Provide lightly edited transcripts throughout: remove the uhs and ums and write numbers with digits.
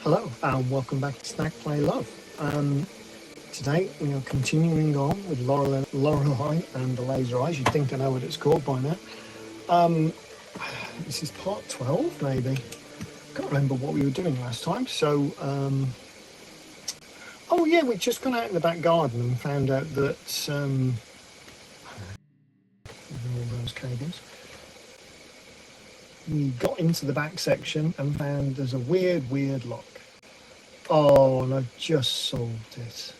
Hello and welcome back to Snack Play Love. Today we are continuing on with Lorelei and the Laser Eyes. You'd think I know what it's called by now. This is part 12 maybe. Can't remember what we were doing last time. So, oh yeah, we'd just gone out in the back garden and found out that, all those cables. We got into the back section and found there's a weird lock. Oh, and I've just solved it.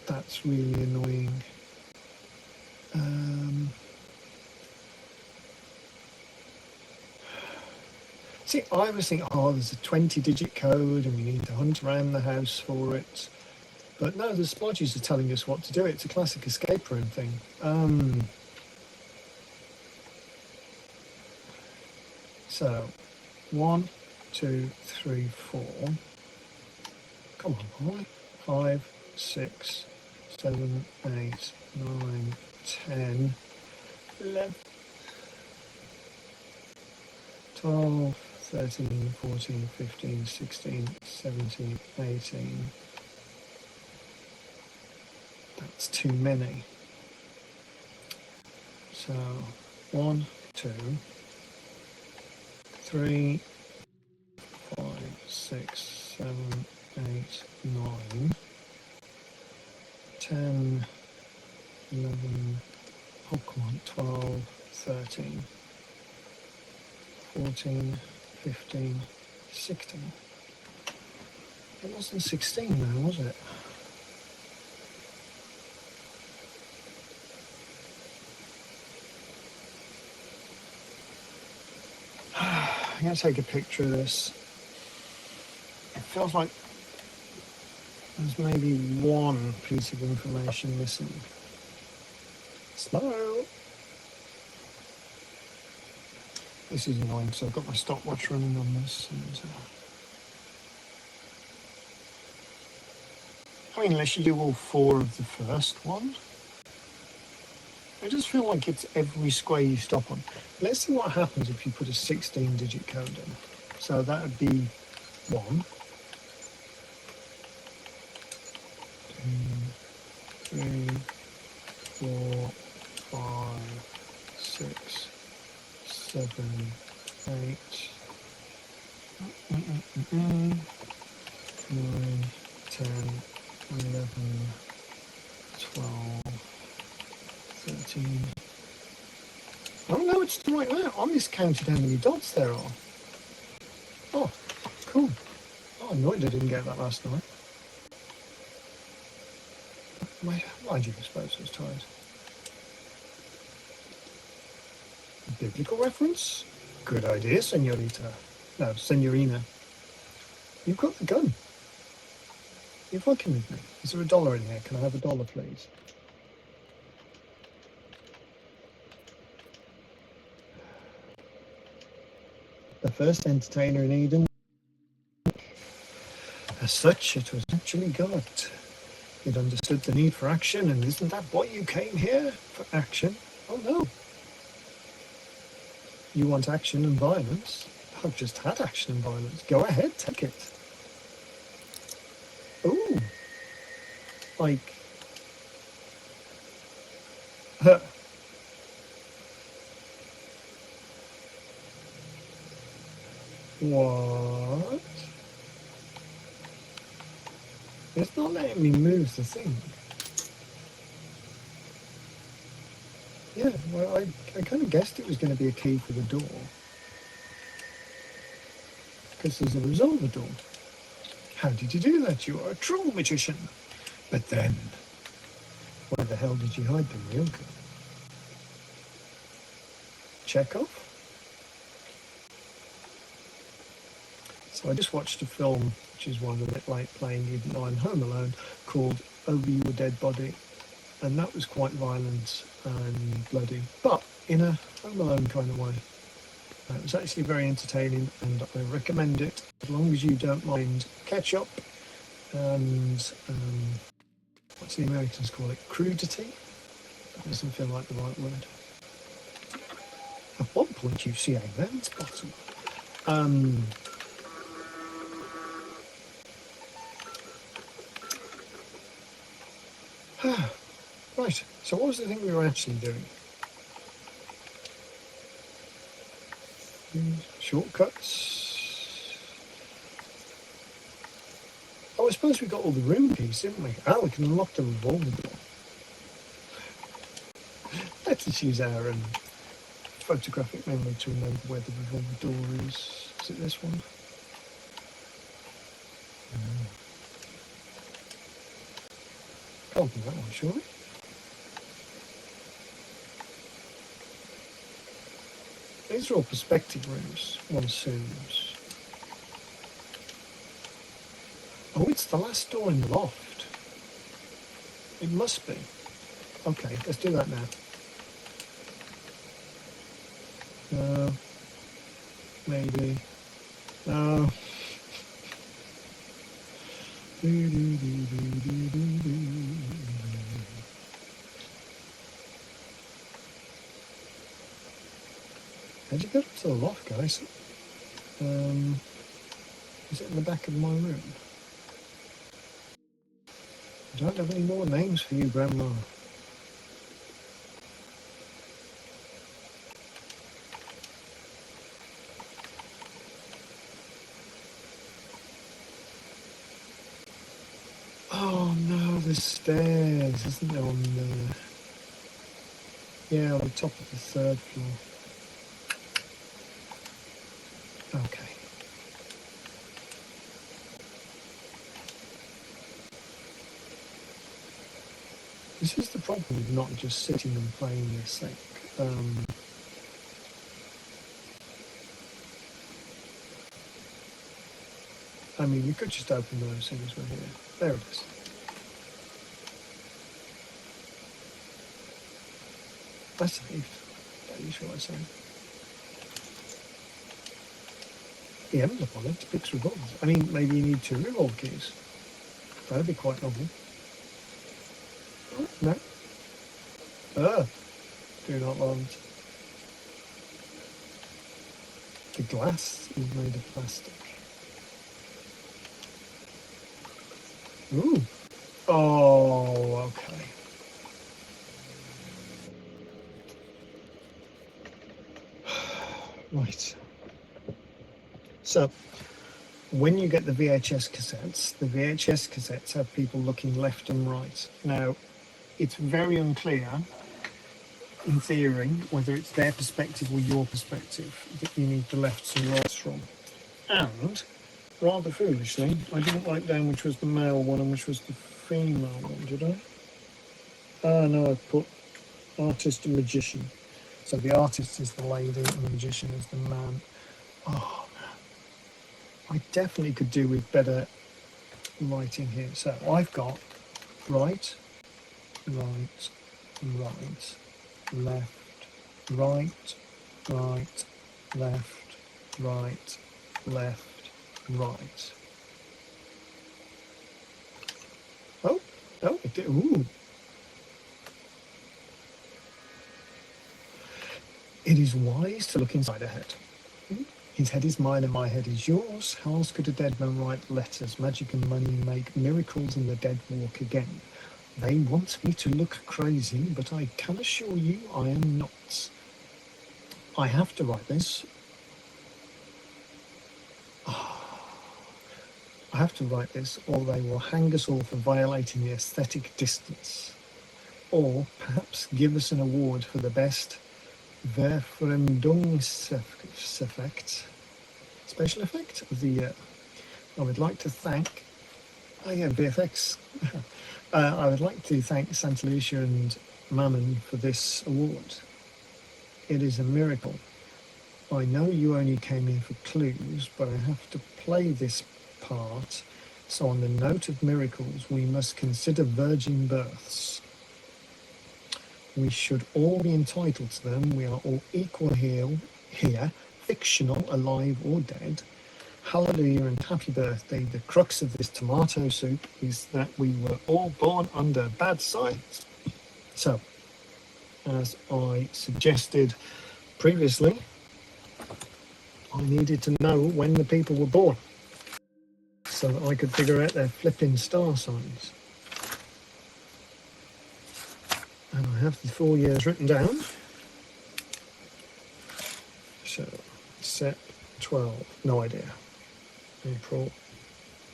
That's really annoying. See, I was thinking, oh, there's a 20-digit code and we need to hunt around the house for it. But no, the splodges are telling us what to do. It's a classic escape room thing. So, 1, 2, 3, 4. Come on, boy. 5, 6, 7, 8, 9, 10, 11, 12, 13, 14, 15, 16, 17, 18. That's too many. So, 1, 2, 3, 5, 6, 7, 8, 9, 10, 11, oh come on, 12, 13, 14, 15, 16. It wasn't 16 now, was it? I'm going to take a picture of this. It feels like there's maybe one piece of information missing. Slow. This is annoying, so I've got my stopwatch running on this. And, I mean, unless you do all 4 of the first one. I just feel like it's every square you stop on. Let's see what happens if you put a 16-digit code in. So that would be 1, 2, 3, 4, 5, 6, 7, 8, 9, 10, 11, 12, 13. Oh no, it's the right amount. I miscounted how many dots there are. Oh, cool. Oh, I'm annoyed I didn't get that last night. Why'd you dispose those ties? Biblical reference? Good idea, senorita. No, senorina. You've got the gun. You're fucking with me. Is there $1 in here? Can I have $1, please? The first entertainer in Eden. As such, it was actually God. It understood the need for action, and isn't that what you came here? For action? Oh no. You want action and violence? I've just had action and violence. Go ahead, take it. Ooh. Like... What? It's not letting me move the thing. Yeah, well, I kind of guessed it was going to be a key for the door. Because there's a resolver door. How did you do that? You are a true magician. But then, where the hell did you hide the real gun? Chekhov? So I just watched a film, which is one a bit like playing even though I'm home alone, called Over Your Dead Body. And that was quite violent and bloody, but in a home alone kind of way. It was actually very entertaining and I recommend it as long as you don't mind ketchup and what's the Americans call it? Crudity? That doesn't feel like the right word. At one point you see a man's bottom. Right, so what was the thing we were actually doing? Shortcuts. Oh, I suppose we got all the room keys, didn't we? Oh, we can unlock the revolving door. Let's use our photographic memory to remember where the revolving door is. Is it this one? Can't be that one, surely. These are all perspective rooms, one assumes. Oh, it's the last door in the loft. It must be. Okay, let's do that now. No. Maybe. No. How'd you get up to the loft, guys? Is it in the back of my room? I don't have any more names for you, Grandma. Oh no, there's stairs, isn't there, on the... Yeah, on the top of the third floor. Okay. This is the problem with not just sitting and playing this thing. I mean, we could just open those things we're here. There it is. That's saved. Are you sure I saved? The envelope on it depicts revolves. I mean, maybe you need 2 revolve keys. That'd be quite novel. Oh, no. Do not want. The glass is made of plastic. Ooh. Oh, okay. Right. So, when you get the VHS cassettes have people looking left and right. Now, it's very unclear, in theory, whether it's their perspective or your perspective that you need the lefts and rights from. And, rather foolishly, I didn't write down which was the male one and which was the female one, did I? Ah, no, I put artist and magician. So the artist is the lady and the magician is the man. Oh, man. I definitely could do with better writing here. So I've got right, right, right, left, right, right, left, right, left, right. Oh, it did. Ooh. It is wise to look inside a head. His head is mine and my head is yours. How else could a dead man write letters? Magic and money make miracles and the dead walk again. They want me to look crazy, but I can assure you I am not. I have to write this. I have to write this, or they will hang us all for violating the aesthetic distance. Or perhaps give us an award for the best Verfremdungseffekt, special effect of the year. I would like to thank, VFX. I would like to thank Santa Lucia and Mammon for this award. It is a miracle. I know you only came in for clues, but I have to play this part. So on the note of miracles, we must consider virgin births. We should all be entitled to them. We are all equal here, fictional, alive or dead. Hallelujah and happy birthday. The crux of this tomato soup is that we were all born under bad signs. So, as I suggested previously, I needed to know when the people were born so that I could figure out their flipping star signs. And I have the 4 years written down. So, Sep 12, no idea. April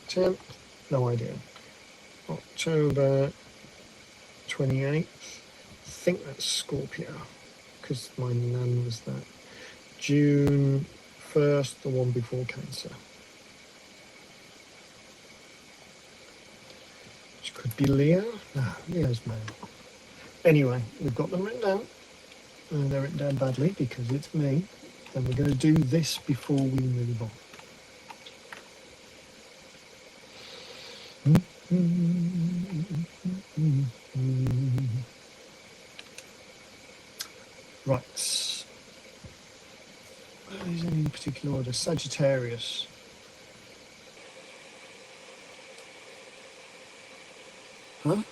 10th, no idea. October 28th, I think that's Scorpio, because my nan was that. June 1st, the one before Cancer. Which could be Leo. No, Leo's male. Anyway, we've got them written down. And they're written down badly because it's me. And we're going to do this before we move on. Right. Is any in particular order? Sagittarius. Huh?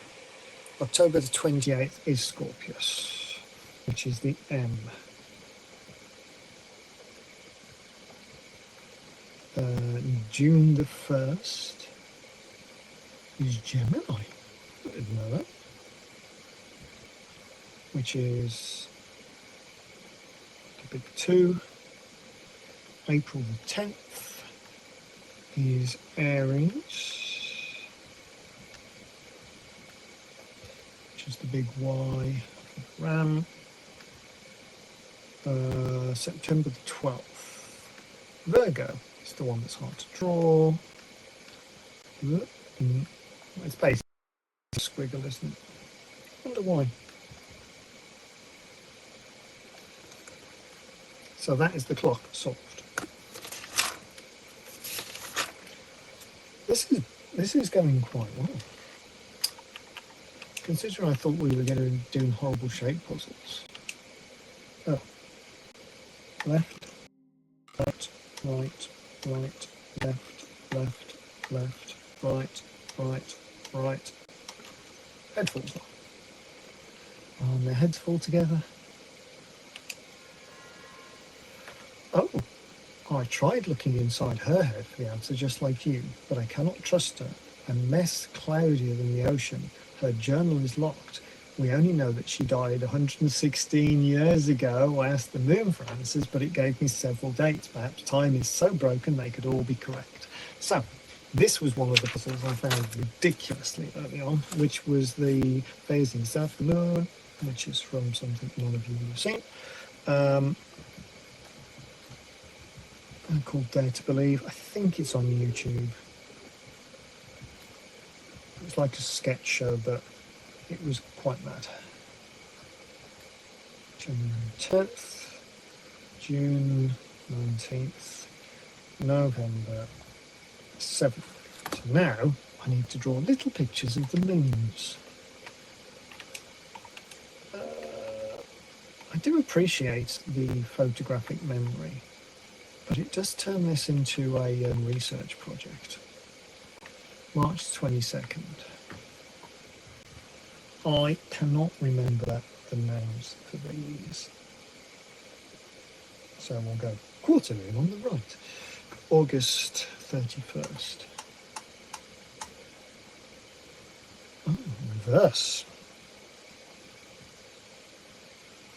October the 28th is Scorpius, which is the M. June the 1st is Gemini. I didn't know that. Which is the big 2. April the 10th is Aries, which is the big Y, Ram. September the 12th, Virgo is the one that's hard to draw. It's basically a squiggle, isn't it? I wonder why. So that is the clock solved. This is going quite well. Considering I thought we were going to be doing horrible shape puzzles. Oh. Left, right, right, right, left, left, left, right, right, right. Head falls off. And their heads fall together. Oh, I tried looking inside her head for the answer just like you, but I cannot trust her. A mess cloudier than the ocean. Her journal is locked. We only know that she died 116 years ago. I asked the moon for answers, but it gave me several dates. Perhaps time is so broken they could all be correct. So, this was one of the puzzles I found ridiculously early on, which was the phasing south of the moon, which is from something none of you have seen. Called Dare to Believe. I think it's on YouTube. It's like a sketch show, but it was quite mad. January 10th, June 19th, November 7th. So now I need to draw little pictures of the moons. I do appreciate the photographic memory, but it does turn this into a research project. March 22nd. I cannot remember the names for these. So we'll go quarter moon on the right. August 31st. Oh, reverse.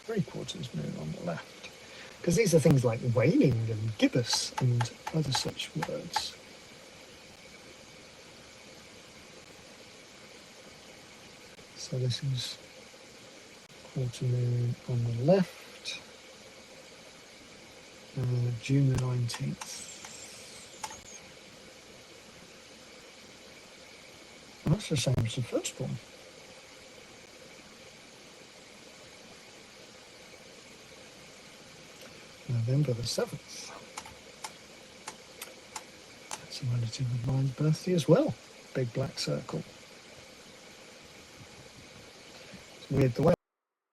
3/4 moon on the left. Because these are things like waning and gibbous and other such words. So this is quarter moon on the left, June the 19th. And that's the same as the first one. November the 7th. That's a relative of mine's birthday as well. Big black circle. It's weird the way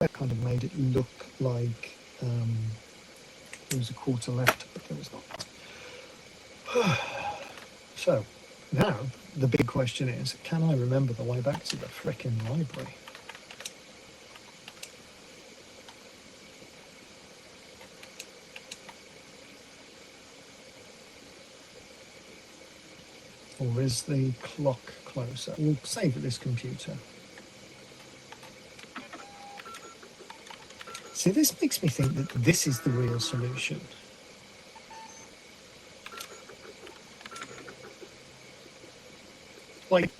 I kind of made it look like there was a quarter left, but there was not. So now the big question is, can I remember the way back to the frickin' library? Or is the clock closer? We'll save at this computer. See, this makes me think that this is the real solution. Like,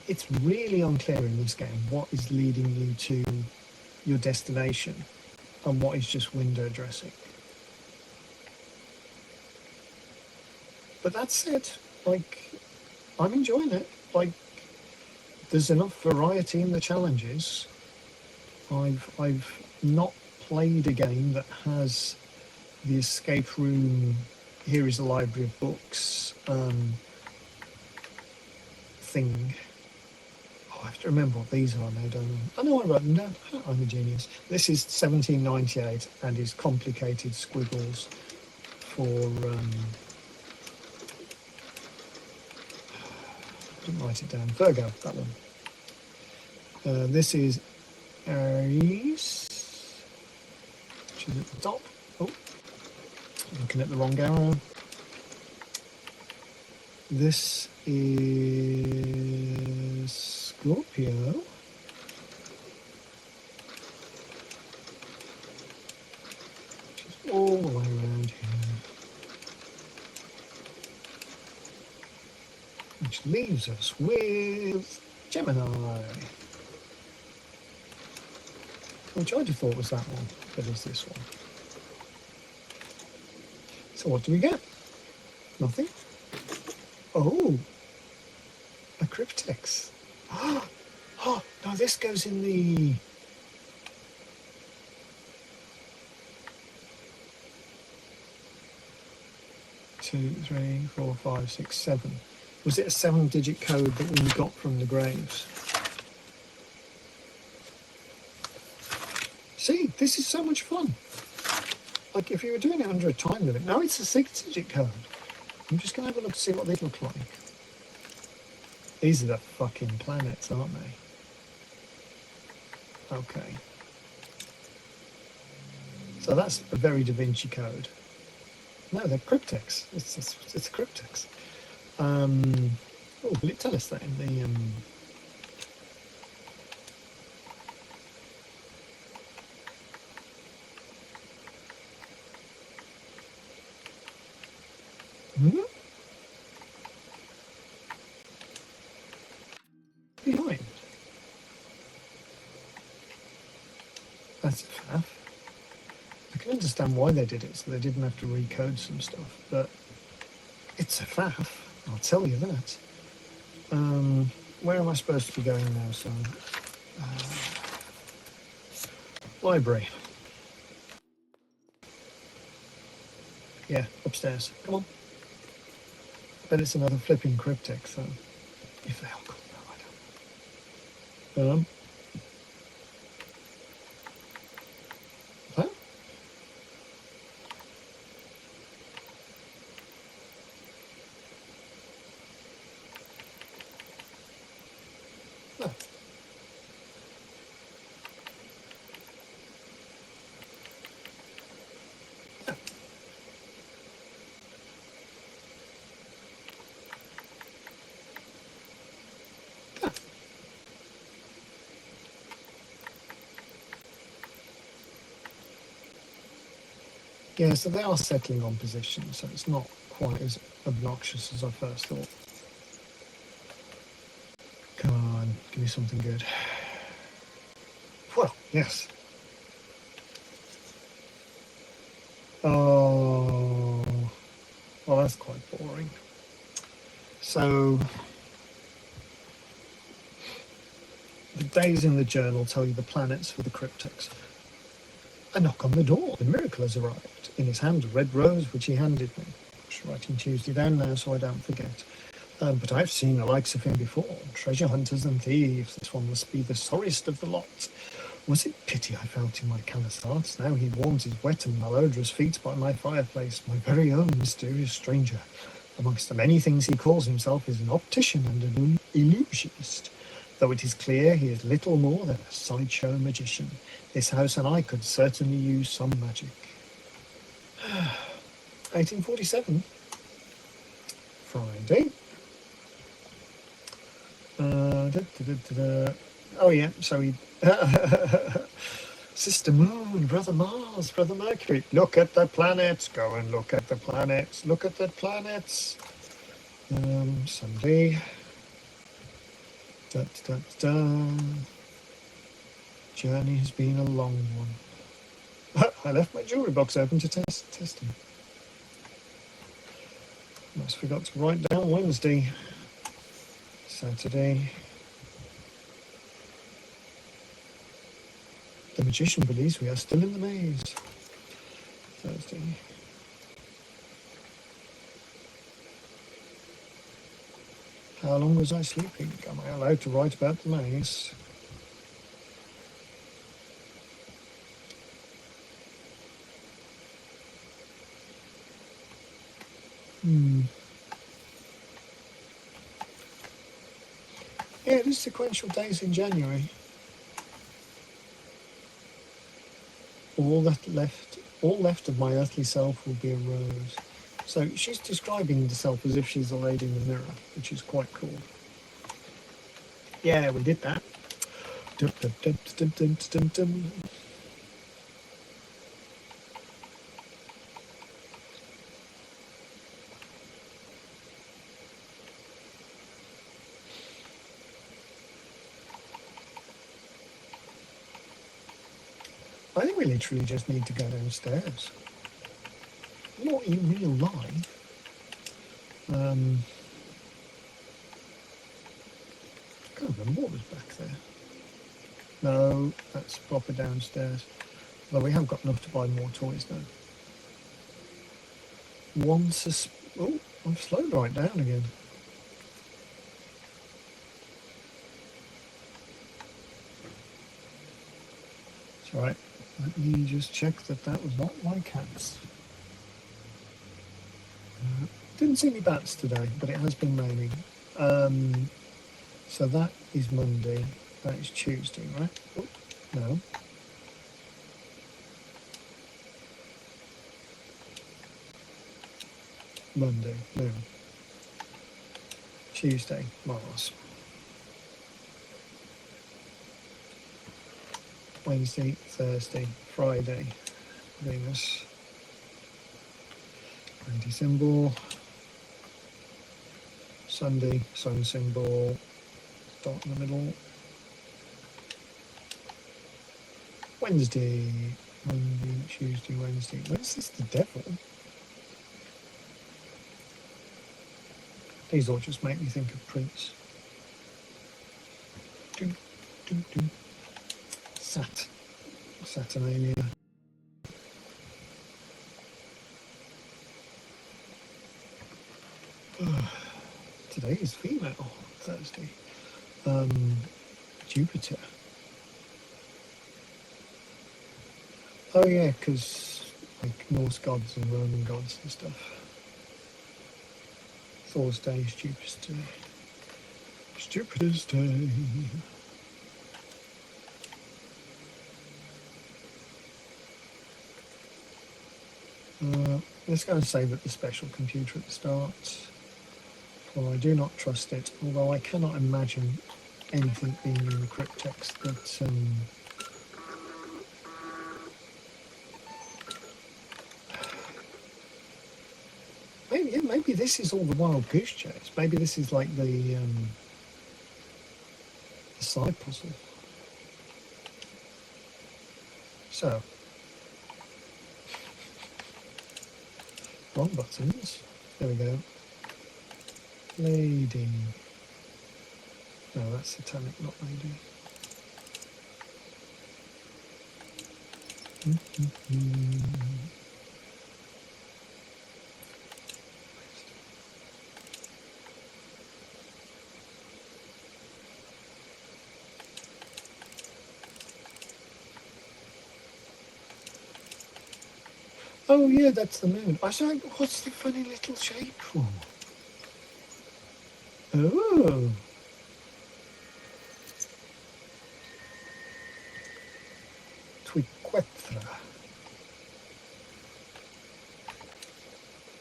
it's really unclear in this game what is leading you to your destination and what is just window dressing. But that said, like, I'm enjoying it. Like, there's enough variety in the challenges. I've not played a game that has the escape room, here is a library of books thing. Oh, I have to remember what these are now, don't I? I know I wrote them down. I'm a genius. This is 1798 and is complicated squiggles for didn't write it down. Virgo, that one. This is Aries, which is at the top. Oh, looking at the wrong arrow. This is Scorpio. Which is all the way around here. Which leaves us with Gemini. Which I'd have thought was that one, but it's this one. So what do we get? Nothing? Oh, a cryptex. Oh, no, this goes in the... Two, three, four, five, six, seven. Was it a 7-digit code that we got from the graves? See, this is so much fun. Like, if you were doing it under a time limit, now it's a 6-digit code. I'm just going to have a look to see what they look like. These are the fucking planets, aren't they? Okay. So that's a very Da Vinci code. No, they're cryptex. It's a cryptex. Oh, will it tell us that in the... Behind. That's a faff. I can understand why they did it, so they didn't have to recode some stuff, but it's a faff, I'll tell you that. Where am I supposed to be going now, son? Library. Yeah, upstairs. Come on. Bet it's another flipping cryptex, though. If they are called, no, I don't. Huh? No. No. No. Yeah, so they are settling on position, so it's not quite as obnoxious as I first thought. Come on, give me something good. Well, yes. Oh, well, that's quite boring. So, the days in the journal tell you the planets for the cryptex. A knock on the door. The miracle has arrived. In his hand, a red rose, which he handed me. I'm just writing Tuesday down now so I don't forget. But I've seen the likes of him before. Treasure hunters and thieves. This one must be the sorriest of the lot. Was it pity I felt in my callous heart? Now he warms his wet and malodorous feet by my fireplace, my very own mysterious stranger. Amongst the many things he calls himself is an optician and an illusionist. Though it is clear he is little more than a sideshow magician. This house and I could certainly use some magic. 1847. Friday. Oh yeah, so he Sister Moon, Brother Mars, Brother Mercury. Look at the planets. Go and look at the planets. Look at the planets. Sunday. Da, da, da. Journey has been a long one. I left my jewellery box open to test him. Must forgot to write down Wednesday. Saturday. The magician believes we are still in the maze. Thursday. How long was I sleeping? Am I allowed to write about the maze? Yeah, it is sequential days in January. All left of my earthly self will be a rose. So she's describing herself as if she's a lady in the mirror, which is quite cool. Yeah, we did that. Dum, dum, dum, dum, dum, dum, dum. I think we literally just need to go downstairs. Not in real life. I can't remember what was back there. No, that's proper downstairs. Although we have got enough to buy more toys now. Oh, I've slowed right down again. It's all right. Let me just check that was not my cats. Didn't see any bats today, but it has been raining. So that is Monday. That is Tuesday, right? Oh, no. Monday, no. Tuesday, Mars. Wednesday, Thursday, Friday, Venus. Anti symbol. Sunday, sun symbol. Dot in the middle. Wednesday, Monday, Tuesday, Wednesday. When's this the devil? These all just make me think of Prince. Saturnalia. Today is female, Thursday. Jupiter. Oh yeah, because like Norse gods and Roman gods and stuff. Thor's day is Jupiter's day. It's Jupiter's day. Let's go and save at the special computer at the start. For I do not trust it, although I cannot imagine anything being in the crypt text that maybe this is all the wild goose chase. Maybe this is like the side puzzle. So, wrong buttons. There we go. Lady. No, that's satanic, not lady. Oh yeah, that's the moon. I said, what's the funny little shape for? Oh. Twiquetra.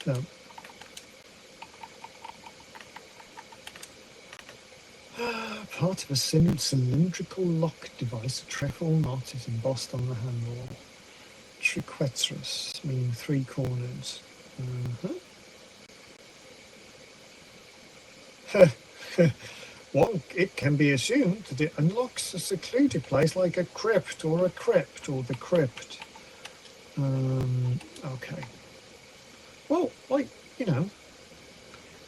No. Part of a cylindrical lock device, a trefoil knot is embossed on the handle. Triquetras, meaning three corners. Well, it can be assumed that it unlocks a secluded place like a crypt or the crypt. Okay. Well, like, you know,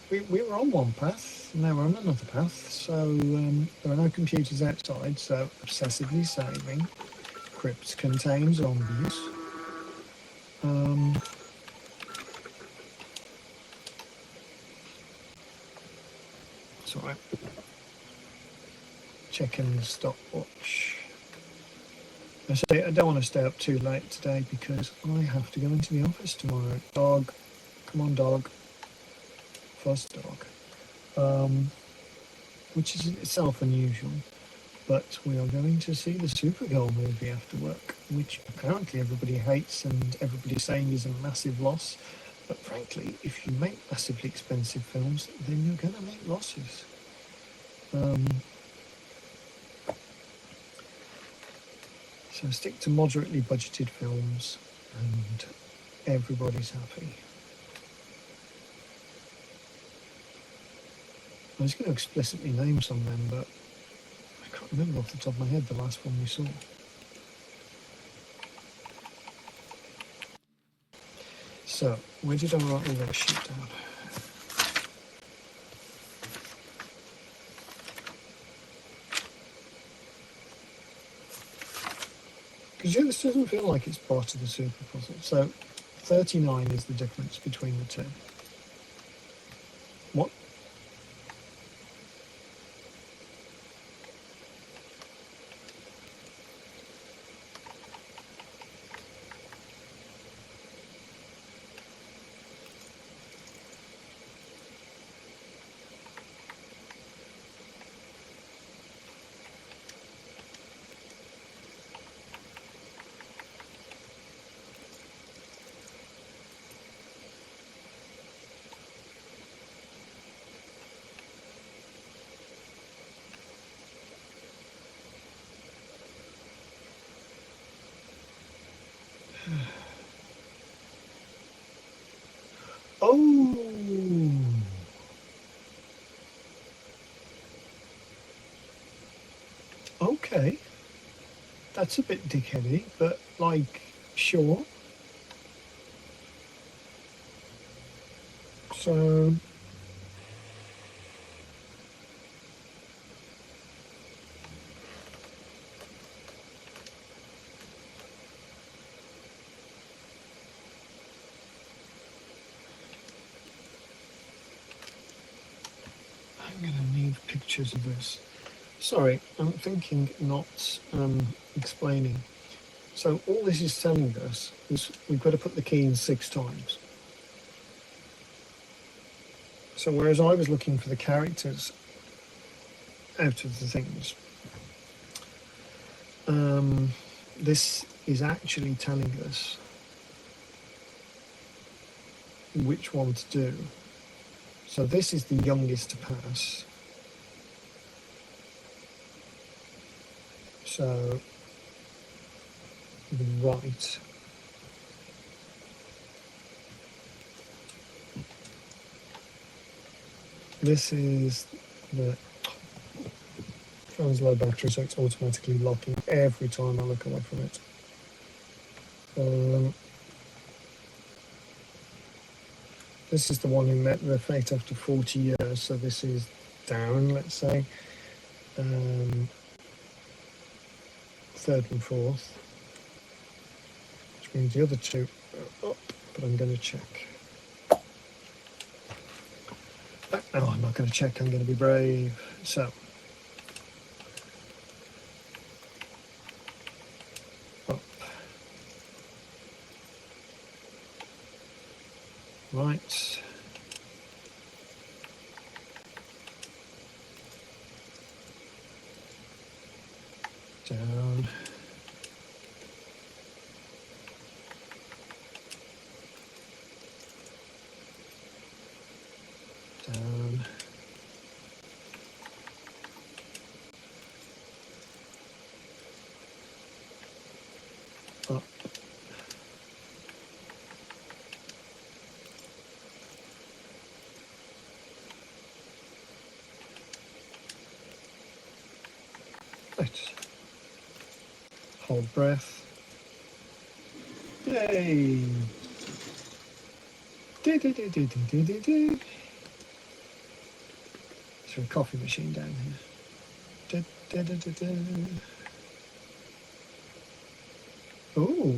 we were on one path, now we're on another path, so there are no computers outside, so obsessively saving. Crypts contain zombies. It's alright. Checking the stopwatch. I say I don't want to stay up too late today because I have to go into the office tomorrow. Dog, come on, dog. First dog. Which is in itself unusual. But we are going to see the Supergirl movie after work, which apparently everybody hates and everybody's saying is a massive loss. But frankly, if you make massively expensive films, then you're going to make losses. So stick to moderately budgeted films and everybody's happy. I was going to explicitly name some of them, but I can't remember off the top of my head the last one we saw. So, where did I write all that shit down? Because yeah, this doesn't feel like it's part of the super puzzle. So 39 is the difference between the two. What? Oh! Okay. That's a bit dickheady, but like, sure. So I'm going to need pictures of this. Sorry, I'm thinking, not explaining. So all this is telling us is we've got to put the key in 6 times. So whereas I was looking for the characters out of the things, this is actually telling us which one to do. So this is the youngest to pass. So the right. This is the phone's low battery, so it's automatically locking every time I look away from it. This is the one who met their fate after 40 years, so this is down, let's say. Third and fourth, which means the other two are up, but I'm going to check. No, I'm not going to check, I'm going to be brave. So, up. Right. Down. Down. Hold breath. Yay! Is there a coffee machine down here? Oh.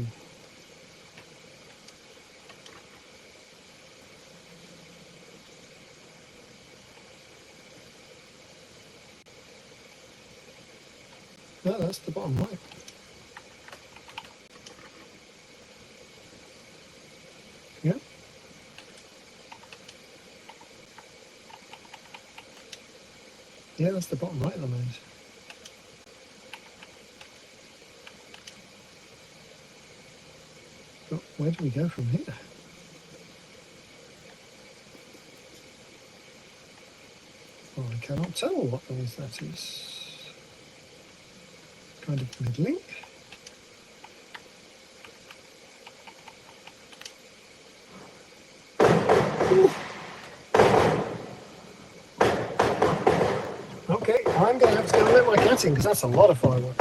No, that's the bottom right. Yeah. Yeah, that's the bottom right of the maze. But where do we go from here? Well, I cannot tell what maze that is. Kind of middling. Okay, I'm going to have to go and let my cat in because that's a lot of fireworks.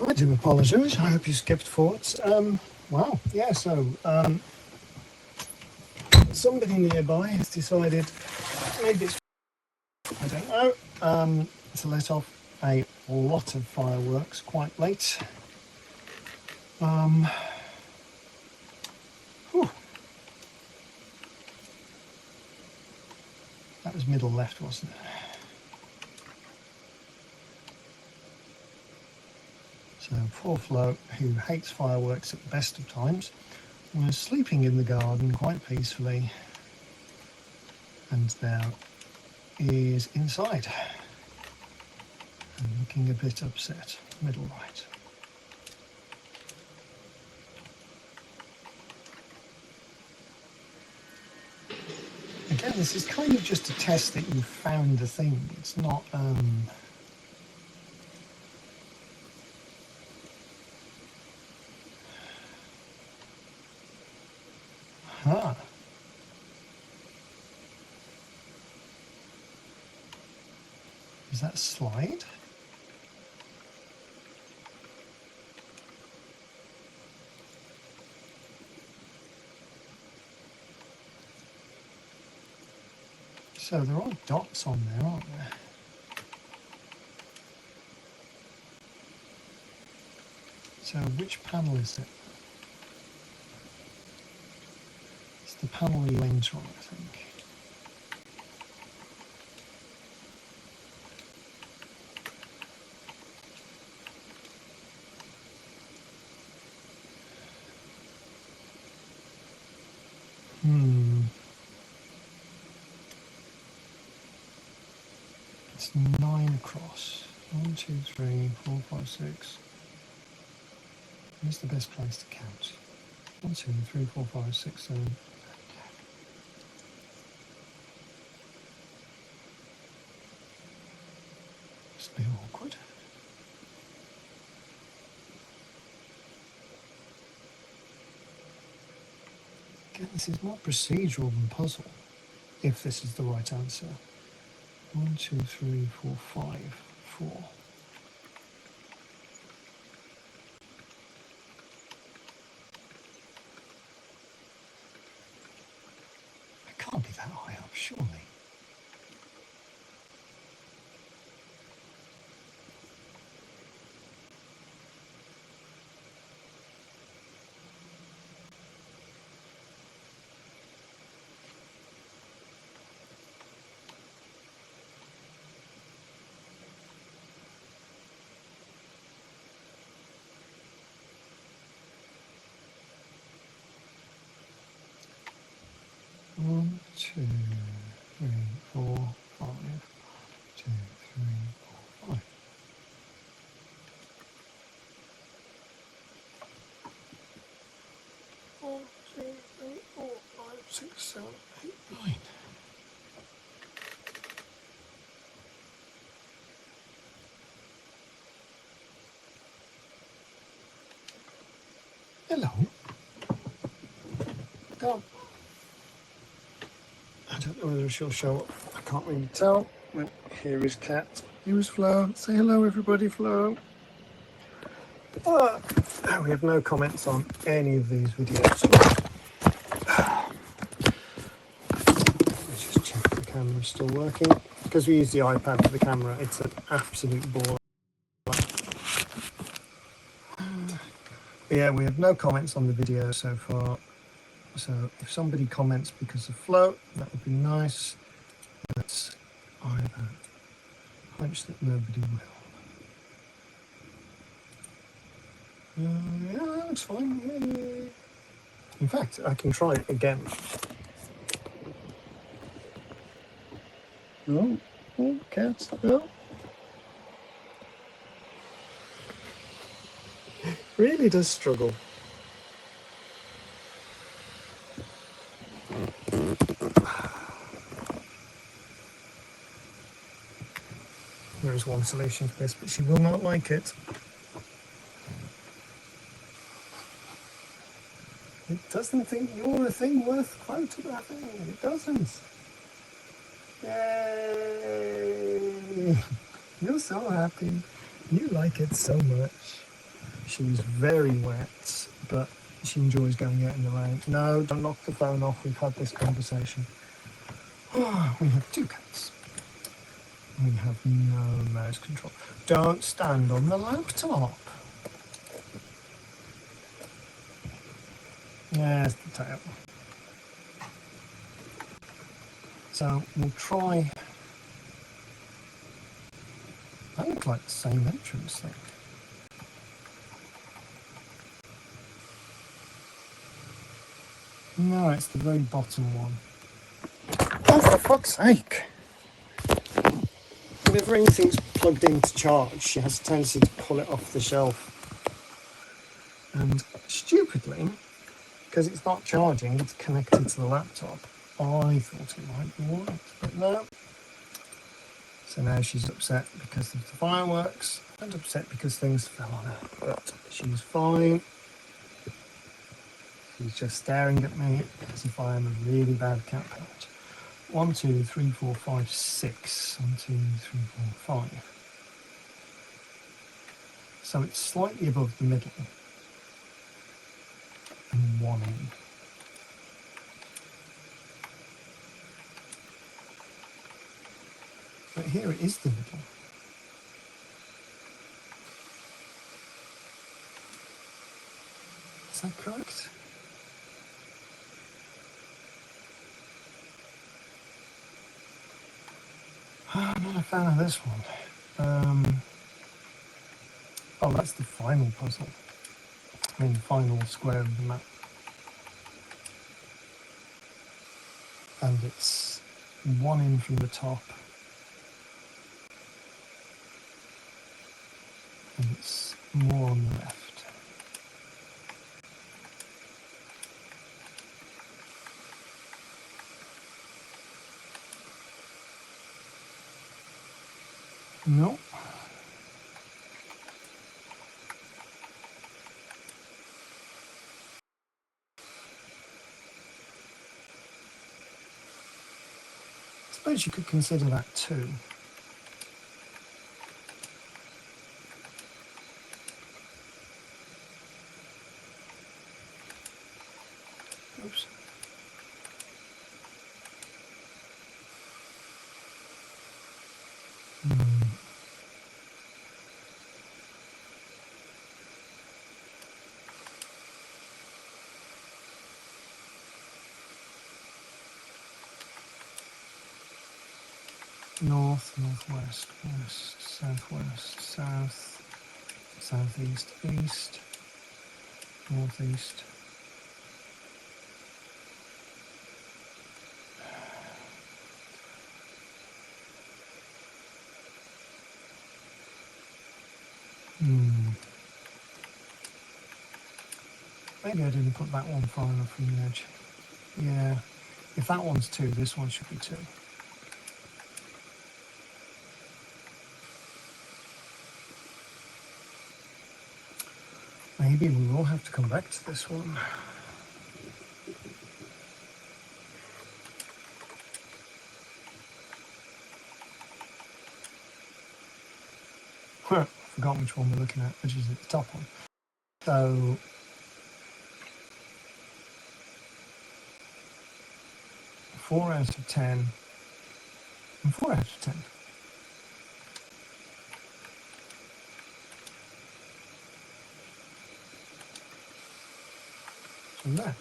I do apologise. I hope you skipped forwards. Wow, yeah, so somebody nearby has decided, maybe it's, I don't know, to let off a lot of fireworks quite late. Whew. That was middle left, wasn't it? So poor Flo, who hates fireworks at the best of times, was sleeping in the garden quite peacefully, and now is inside and looking a bit upset. Middle right. Again, this is kind of just a test that you found the thing. It's not huh. Is that a slide? So there are dots on there, aren't there? So which panel is it? It's the panel we went on, I think. It's 9 across. 1, 2, 3, 4, 5, 6. Where's the best place to count? 1, 2, 3, 4, 5, 6, 7. It's a bit awkward. Again, this is more procedural than puzzle, if this is the right answer. 1, 2, 3, 4, 5, 4. It can't be that high up, surely. One, two, three, four, five. 2, 3, 4, 5. One, two, three, four, 5, 6, 7, 8, 9. Hello. Come. I don't know whether she'll show up. I can't really tell. Well, here is Cat. Here is Flo. Say hello, everybody, Flo. We have no comments on any of these videos. Let's just check the camera's still working. Because we use the iPad for the camera, it's an absolute bore. Yeah, we have no comments on the video so far. So if somebody comments because of Flo, that would be nice. But I have a hunch that nobody will. Yeah, that looks fine. Yay. In fact, I can try it again. No, oh, Cat, no. Really does struggle. There is one solution to this, but she will not like it. It doesn't think you're a thing worth photographing. It doesn't. Yay! You're so happy. You like it so much. She's very wet, but she enjoys going out in the rain. No, don't knock the phone off. We've had this conversation. Oh, we have 2 cats. We have no mouse control. Don't stand on the laptop. There's the tail. So we'll try. That looks like the same entrance thing. No, it's the very bottom one. Oh, for fuck's sake! Whenever anything's plugged into charge, she has a tendency to pull it off the shelf. And stupidly, because it's not charging, it's connected to the laptop. I thought it might be alright, but no. So now she's upset because of the fireworks and upset because things fell on her. But she's fine. She's just staring at me as if I am a really bad cat parent. 1, 2, 3, 4, 5, 6. 1, 2, 3, 4, 5. So it's slightly above the middle. And 1 in. But here it is the middle. Is that correct? I'm not a fan of this one. Oh, that's the final puzzle. I mean, the final square of the map. And it's 1 in from the top. And it's more on the left. No. suppose you could consider that too. Oops. North, northwest, west, southwest, south, southeast, east, northeast. Maybe I didn't put that one far enough from the edge. Yeah, if that one's 2, this one should be 2. Maybe we will have to come back to this one. Forgot which one we're looking at, which is the top one. So 4 out of 10 and 4 out of 10. From there.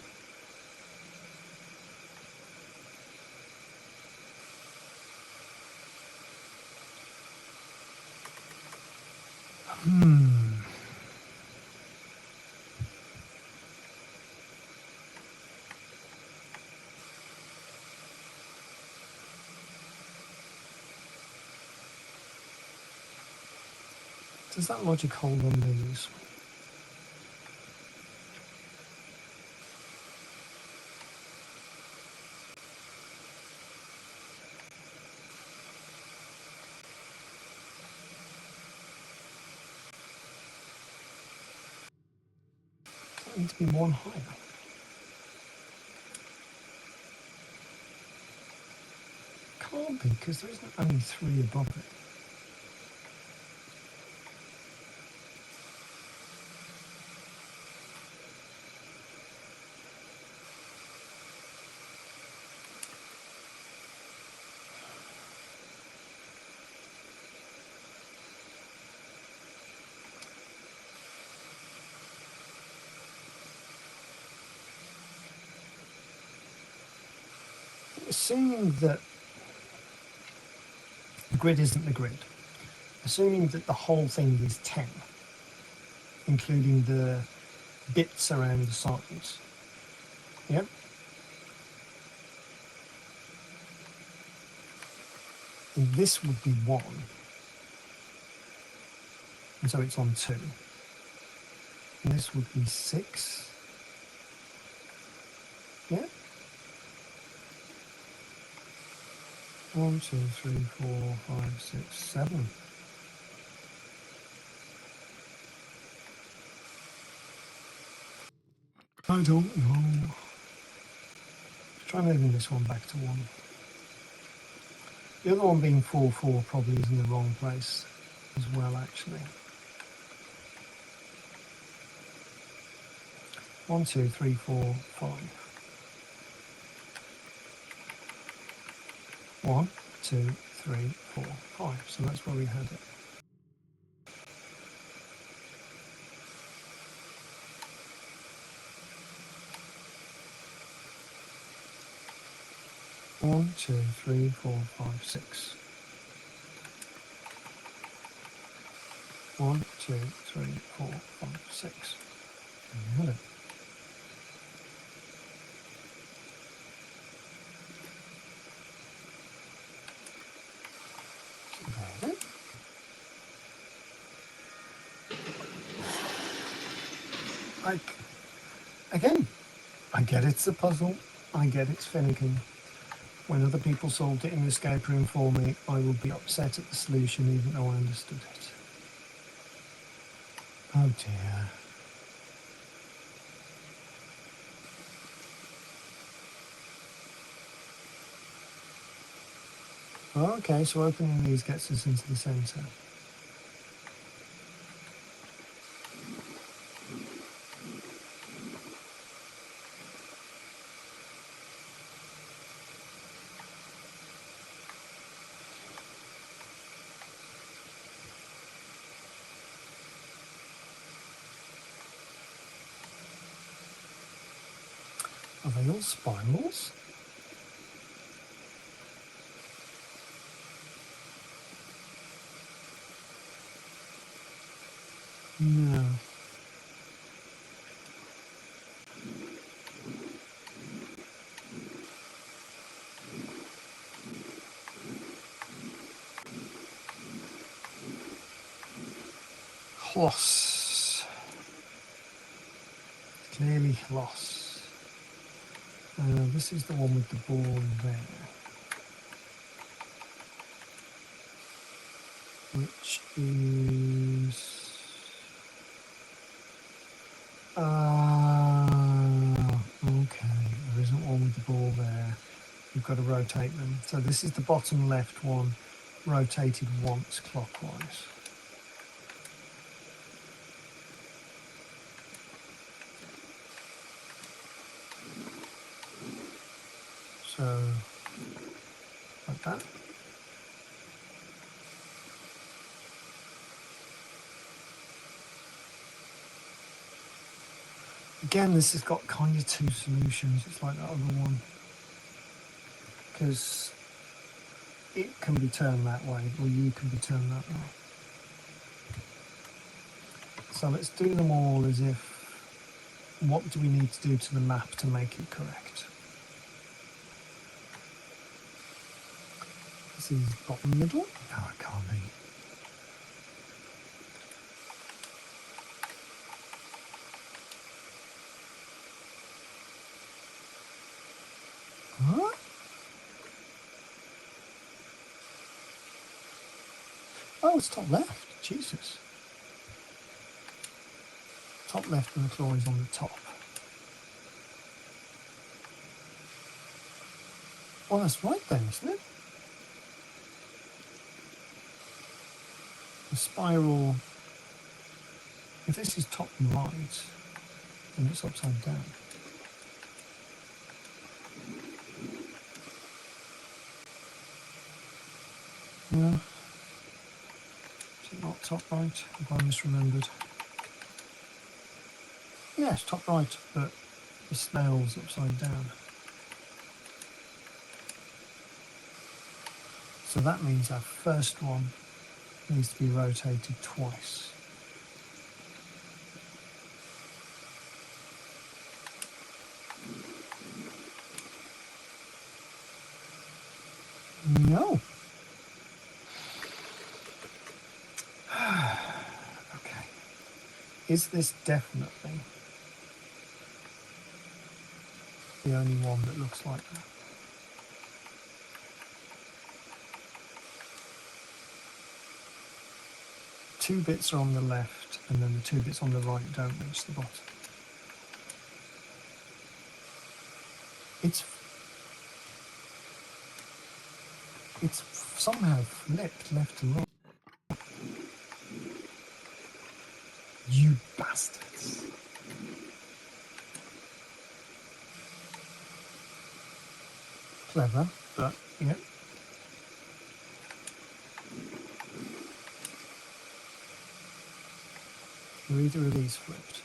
Does that logic hold on these? Does it need to be 1 higher? Can't be, because there isn't only 3 above it. Assuming that the grid isn't the grid, assuming that the whole thing is 10, including the bits around the sides, yep. And this would be 1, and so it's on 2. And this would be 6, yeah. 1, 2, 3, 4, 5, 6, 7. I don't know. Try moving this one back to 1. The other one being 4, 4 probably is in the wrong place as well, actually. 1, 2, 3, 4, 5. 1, 2, 3, 4, 5. So that's where we had it. One, 2, 3, 4, 5, 6. 1, 2, 3, 4, 5, 6. And we had it. Again, I get it's a puzzle, I get it's finicky. When other people solved it in the escape room for me, I would be upset at the solution even though I understood it. Oh dear. Okay, so opening these gets us into the centre. Are they all spirals? No. Loss. Clearly loss. This is the one with the ball there, which is... okay, there isn't one with the ball there. You've got to rotate them. So this is the bottom left one, rotated once clockwise. So, like that. Again, this has got kind of two solutions. It's like that other one, because it can be turned that way, or you can be turned that way. So let's do them all as if, what do we need to do to the map to make it correct? This is bottom middle. No, it can't be. Huh? Oh, it's top left. Jesus. Top left and the claw is on the top. Well, that's right then, isn't it? The spiral, if this is top and right, then it's upside down. No. Is it not top right? Have I misremembered? Yes, top right, but the snail's upside down. So that means our first one needs to be rotated twice. No. Okay. Is this definitely the only one that looks like that? Two bits are on the left, and then the two bits on the right don't reach the bottom. It's somehow flipped left and right. You bastards. Clever, but yeah. Either of these flipped.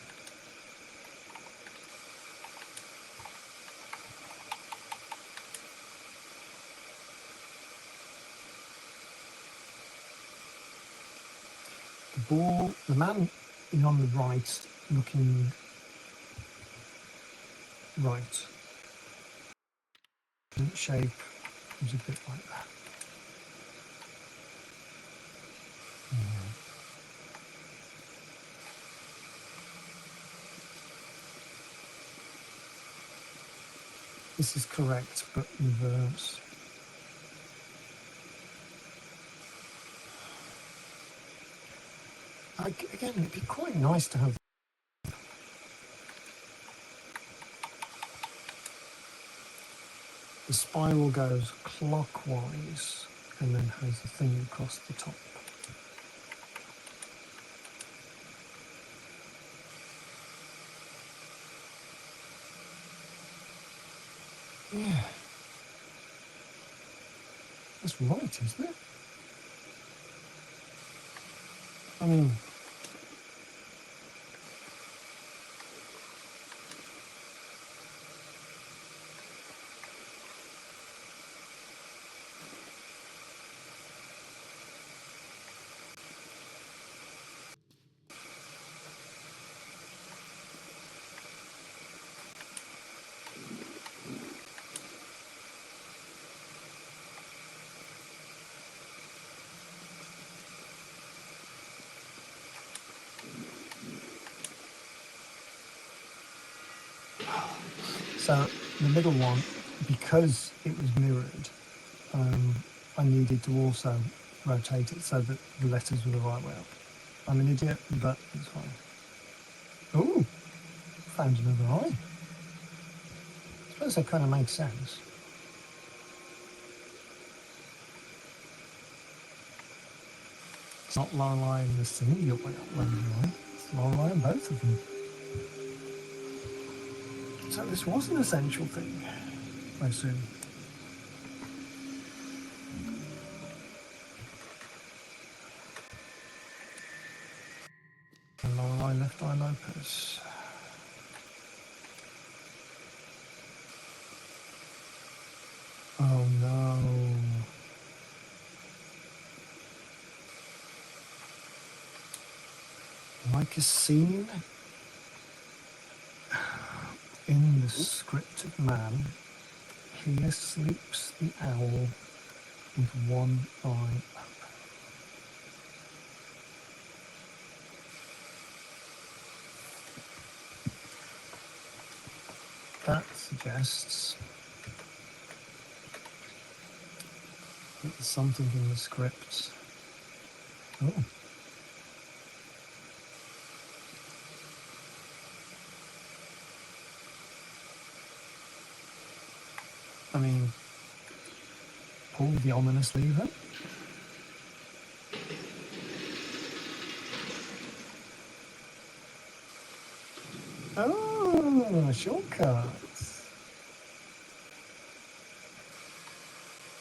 The ball, the man is on the right, looking right. The shape is a bit like that. Yeah. This is correct, but reverse. Again, it'd be quite nice to have the spiral goes clockwise and then has a thing across the top. Yeah, that's right, isn't it? I mean, so the middle one, because it was mirrored, I needed to also rotate it so that the letters were the right way up. I'm an idiot, but it's fine. Ooh, found another eye. I suppose that kind of makes sense. It's not Lorelei in the singular Lorelei, it's Lorelei in both of them. So this was an essential thing, I assume. And Lorelei Left Eye Lopez. Oh no. Like a scene in the script of man, here sleeps the owl with one eye open. That suggests that there's something in the script. Oh. I mean, pull the ominous lever. Oh, shortcuts.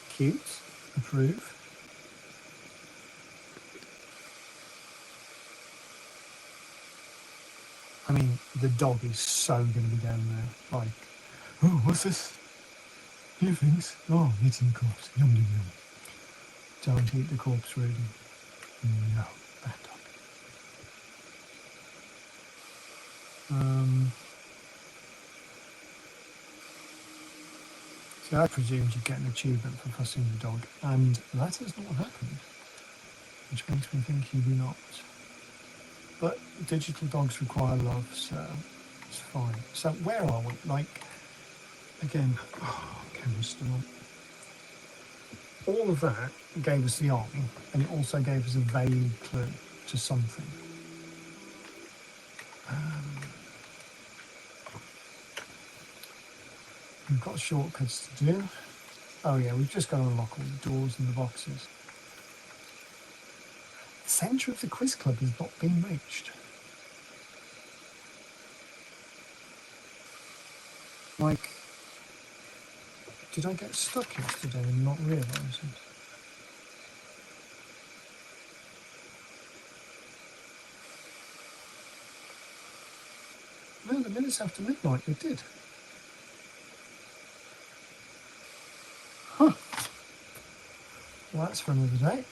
Cute. Approve. I mean, the dog is so going to be down there. Like, oh, what's this? New things. Oh, eating the corpse. Yum, yum, yum. Don't eat the corpse, Rudy. No, bad dog. See, I presumed you'd get an achievement for fussing the dog, and that is not what happened, which makes me think you do not. But digital dogs require love, so it's fine. So where are we? Like, again, camera's still on. All of that gave us the eye, and it also gave us a vague clue to something. We've got shortcuts to do. Oh yeah, we've just got to unlock all the doors and the boxes. The centre of the quiz club has not been reached. Like, did I get stuck yesterday and not realise it? No, the minutes after midnight it did. Huh. Well, that's for another day.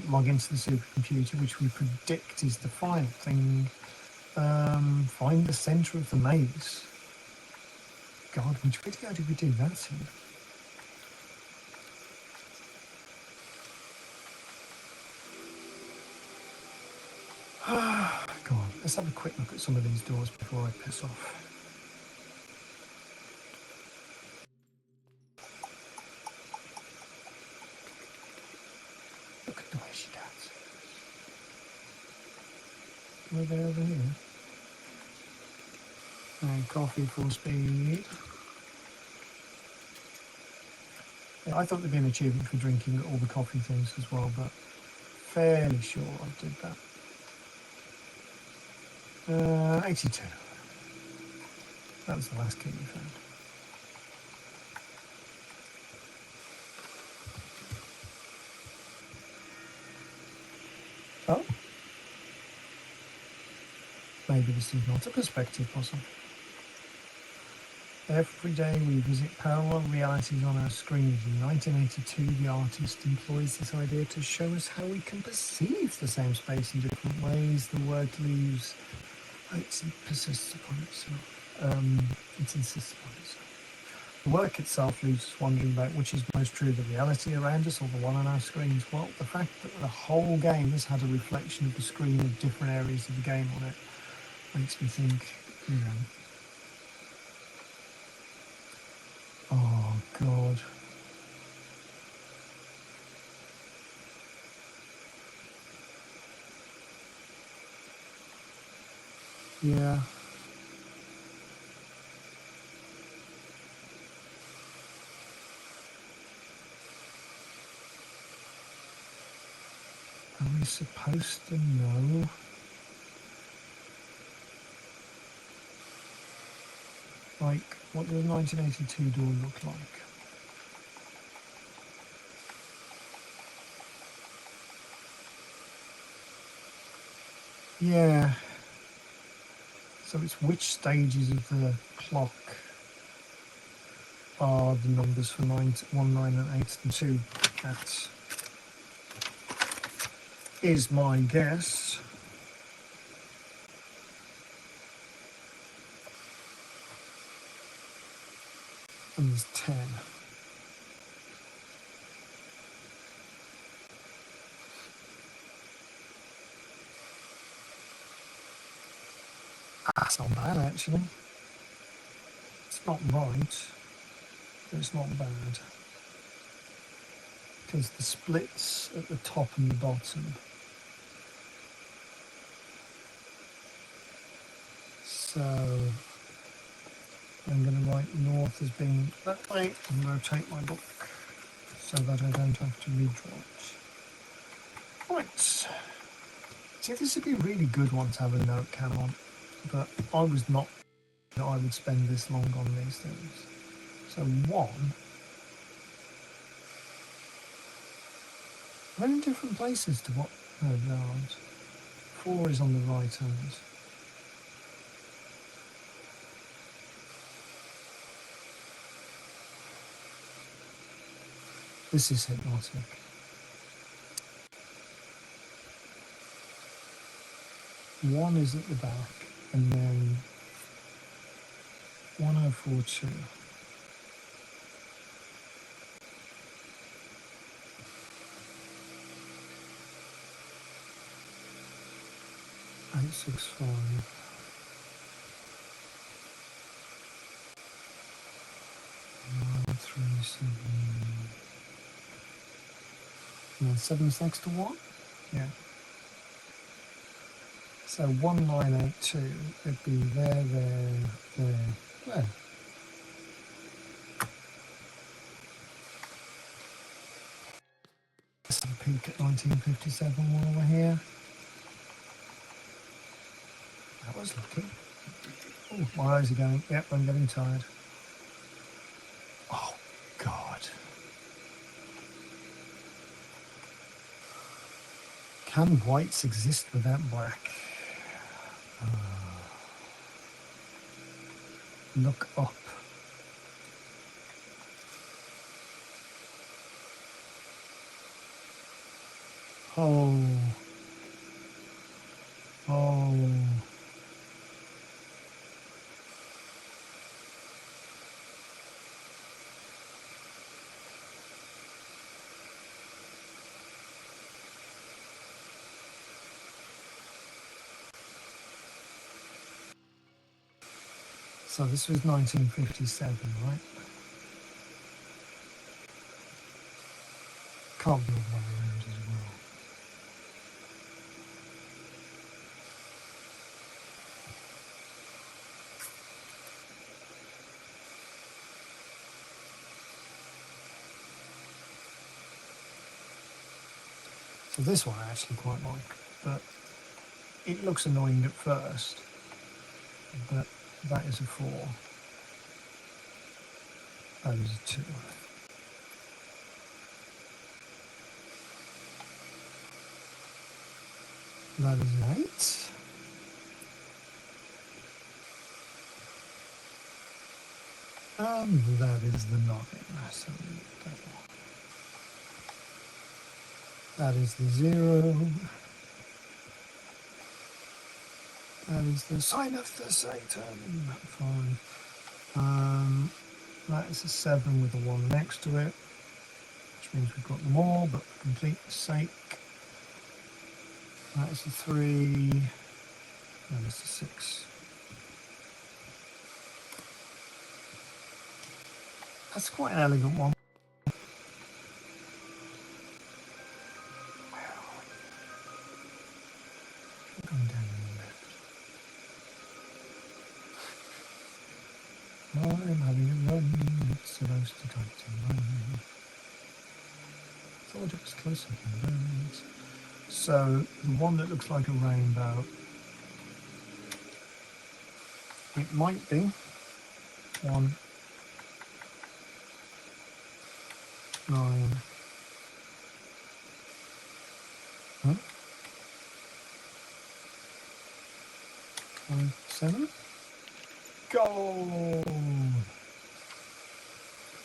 Log into the supercomputer, which we predict is the final thing. Find the centre of the maze. God, which video did we do that in? Go on, let's have a quick look at some of these doors before I piss off. Look at the way she dances. Are they over here? And coffee full speed. Yeah, I thought there'd be an achievement for drinking all the coffee things as well, but fairly sure I did that. 82. That was the last key we found. Oh, maybe this is not a perspective puzzle. Every day we visit parallel realities on our screens. In 1982, the artist employs this idea to show us how we can perceive the same space in different ways. The word leaves, it persists upon itself. It insists upon itself. The work itself leaves us wondering about which is most true, the reality around us or the one on our screens. Well, the fact that the whole game has had a reflection of the screen of different areas of the game on it makes me think, you know, oh God. Yeah. Are we supposed to know? Like, what does 1982 door look like? Yeah. So it's which stages of the clock are the numbers for 9, 1, 9 and 8 and 2. That is my guess. And there's 10. That's not bad, actually. It's not right, but it's not bad. Because the splits at the top and the bottom. So I'm going to write north as being that way and rotate my book so that I don't have to redraw it. Right. See, this would be a really good one to have a note cam on, but I was not that I would spend this long on these things. So 1, they're in different places to what, no, they aren't. 4 is on the right hand. This is hypnotic. 1 is at the back, and then 1042. 865. 937. And then 7's next to 1? Yeah. So 1982 would be there, there. Let's have a peek at 1957 while we're here. That was lucky. Oh, my eyes are going. Yep, I'm getting tired. Oh, God. Can whites exist without black? Look up. Oh. Oh. So this was 1957, right? Can't be all the way around as well. So this one I actually quite like, but it looks annoying at first, but that is a 4. That is a 2. That is an 8. And that is the 9. So that is the 0. That is the sign of the Satan. 5. That is a 7 with a 1 next to it, which means we've got them all, but for completeness sake, that is a 3. That is a 6. That's quite an elegant one. Where are we? Going down on the left. I'm having a run. It's supposed to come to run. Thought it was closer than that. So the one that looks like a rainbow, it might be 1, 9. 7. Goal!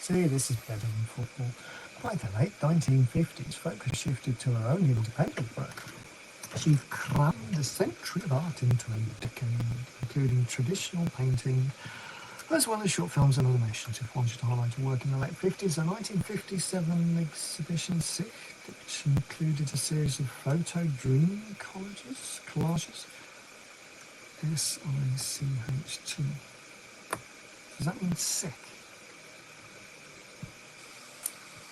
See, this is better than football. By the late 1950s, focus shifted to her own independent work. She crammed a century of art into a decade, including traditional painting, as well as short films and animations. If one should highlight her work in the late 50s, a 1957 exhibition, Sicht, which included a series of photo dream collages. S-I-C-H-T. Does that mean sick?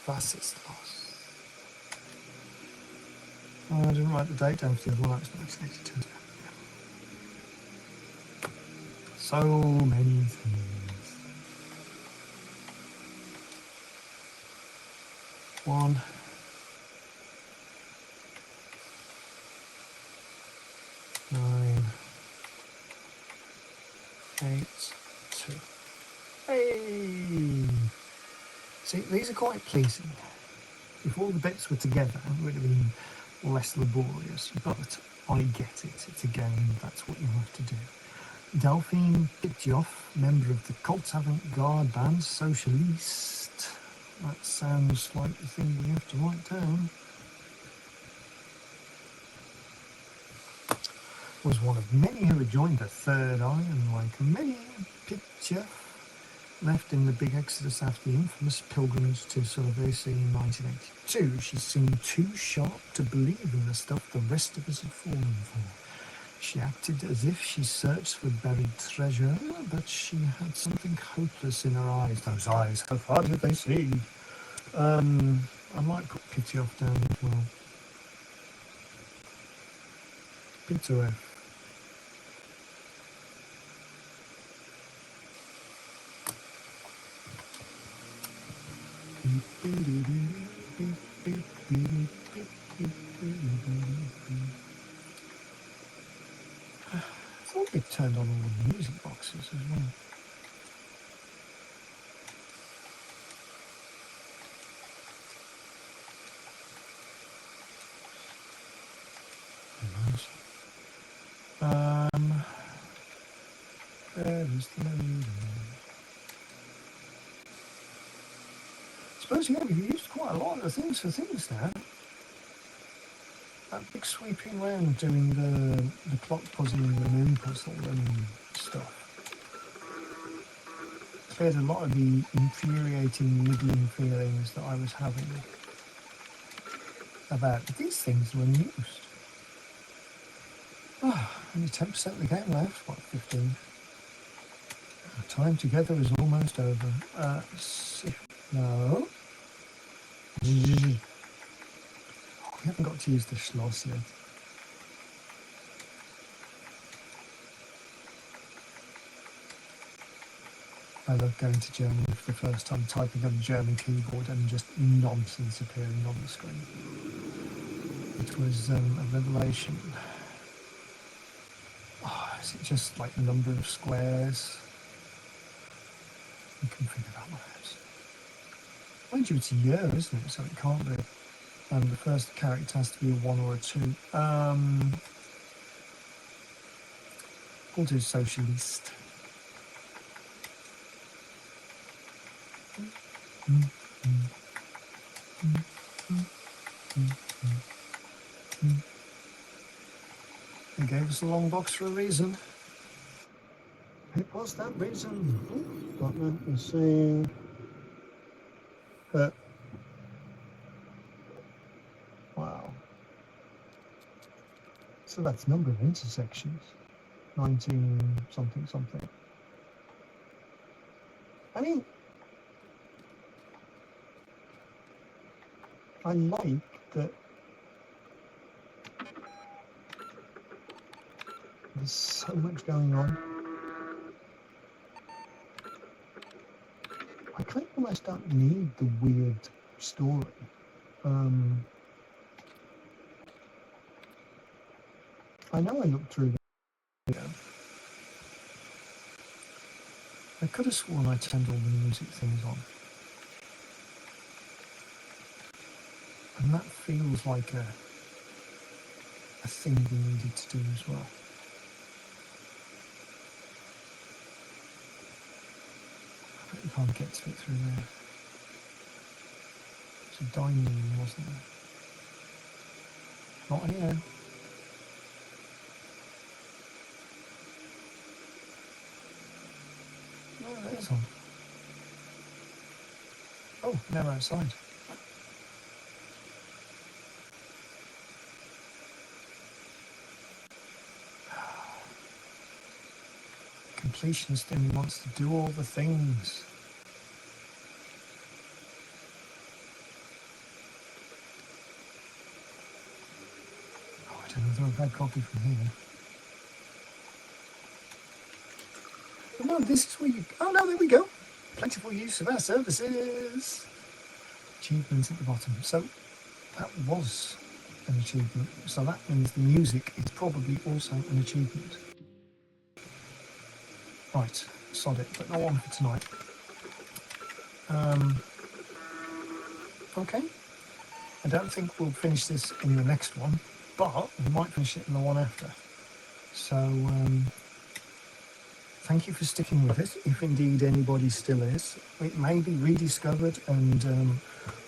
Was ist los? Oh, I didn't write the date down for the other one. It's not actually turns out. So many things. 1. 9. 8. 2. Hey! See, these are quite pleasing. If all the bits were together, it would have been less laborious, but I get it. It's a game, that's what you have to do. Delphine Pitjoff, member of the cult avant-garde band Socialiste. That sounds like the thing we have to write down. Was one of many who had joined the Third Eye, and like many, Pitjoff left in the big exodus after the infamous pilgrimage to Sulawesi in 1982. She seemed too sharp to believe in the stuff the rest of us had fallen for. She acted as if she searched for buried treasure, but she had something hopeless in her eyes. Those eyes, how far did they see? I might put Pity off down as well. Pizza. I thought we turned on all the music boxes as well. Where is the loading? I suppose, yeah, we've used quite a lot of things for things now. That big sweeping round doing the clock puzzle and the moon puzzle and stuff cleared a lot of the infuriating niggling feelings that I was having about these things when used. Only 10% of the game left, what, 15? Our time together is almost over. No. We haven't got to use the Schloss yet. I love going to Germany for the first time, typing on a German keyboard and just nonsense appearing on the screen. It was a revelation. Oh, is it just like the number of squares? You can figure that one out. Mind you, it's a year, isn't it? So it can't be. The first character has to be a 1 or a 2. We'll do socialist. They gave us a long box for a reason. It was that reason. But let me see. Wow. So that's number of intersections. 19 something something. I mean, I like that there's so much going on. I kind of almost don't need the weird story. I know I looked through the video. I could have sworn I turned all the music things on. And that feels like a thing we needed to do as well. I bet you can't get to it through there. It's a dining room, wasn't there? Not here. Oh, there's one. Oh, now we're outside. Completionist and he wants to do all the things. Oh, I don't know, throw a bad copy from here. Oh, no, this is where you... Oh, no, there we go. Plentiful use of our services. Achievements at the bottom. So that was an achievement. So that means the music is probably also an achievement. Right, sod it, but no one for tonight. Okay. I don't think we'll finish this in the next one, but we might finish it in the one after. So, thank you for sticking with it, if indeed anybody still is. It may be rediscovered and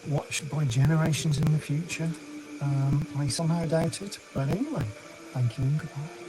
watched by generations in the future. I somehow doubt it, but anyway, thank you and goodbye.